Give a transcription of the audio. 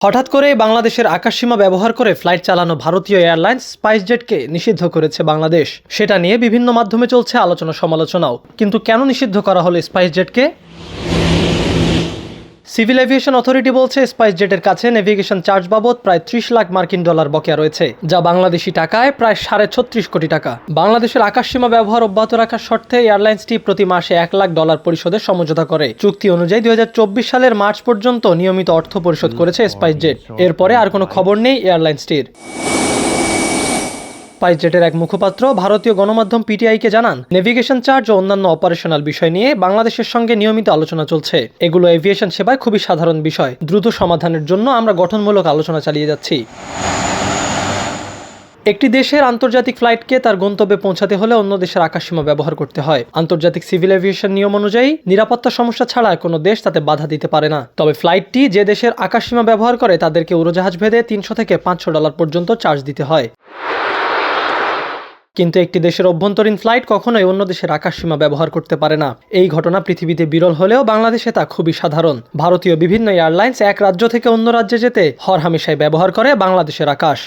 হঠাৎ করে বাংলাদেশের আকাশসীমা ব্যবহার করে ফ্লাইট চালানো ভারতীয় এয়ারলাইন্স স্পাইসজেটকে নিষিদ্ধ করেছে বাংলাদেশ। সেটা নিয়ে বিভিন্ন মাধ্যমে চলছে আলোচনা সমালোচনাও। কিন্তু কেন নিষিদ্ধ করা হলো স্পাইসজেটকে? সিভিল এভিয়েশন অথরিটি বলছে স্পাইসজেটের কাছে নেভিগেশন চার্জ বাবদ প্রায় 30 লাখ মার্কিন ডলার বকেয়া রয়েছে, যা বাংলাদেশি টাকায় প্রায় 36.5 কোটি টাকা। বাংলাদেশের আকাশসীমা ব্যবহার অব্যাহত রাখার শর্তে এয়ারলাইন্সটি প্রতি মাসে $1 লাখ পরিশোধের সমঝোতা করে। চুক্তি অনুযায়ী 2024 সালের মার্চ পর্যন্ত নিয়মিত অর্থ পরিশোধ করেছে স্পাইসজেট। এরপরে আর কোনো খবর নেই এয়ারলাইন্সটির। স্পাইসজেটের এক মুখপাত্র ভারতীয় গণমাধ্যম পিটিআইকে জানান, নেভিগেশন চার্জ ও অন্যান্য অপারেশনাল বিষয় নিয়ে বাংলাদেশের সঙ্গে নিয়মিত আলোচনা চলছে। এগুলো এভিয়েশন সেবায় খুবই সাধারণ বিষয়। দ্রুত সমাধানের জন্য আমরা গঠনমূলক আলোচনা চালিয়ে যাচ্ছি। একটি দেশের আন্তর্জাতিক ফ্লাইটকে তার গন্তব্যে পৌঁছাতে হলে অন্য দেশের আকাশসীমা ব্যবহার করতে হয়। আন্তর্জাতিক সিভিল এভিয়েশন নিয়ম অনুযায়ী নিরাপত্তা সমস্যা ছাড়া কোনো দেশ তাতে বাধা দিতে পারে না। তবে ফ্লাইটটি যে দেশের আকাশসীমা ব্যবহার করে তাদেরকে উড়োজাহাজ ভেদে $300 থেকে $500 পর্যন্ত চার্জ দিতে হয়। কিন্তু একটি দেশের অভ্যন্তরীণ ফ্লাইট কখনোই অন্য দেশের আকাশসীমা ব্যবহার করতে পারে না। এই ঘটনা পৃথিবীতে বিরল হলেও বাংলাদেশে তা খুবই সাধারণ। ভারতীয় বিভিন্ন এয়ারলাইন্স এক রাজ্য থেকে অন্য রাজ্যে যেতে হরহামেশাই ব্যবহার করে বাংলাদেশের আকাশ।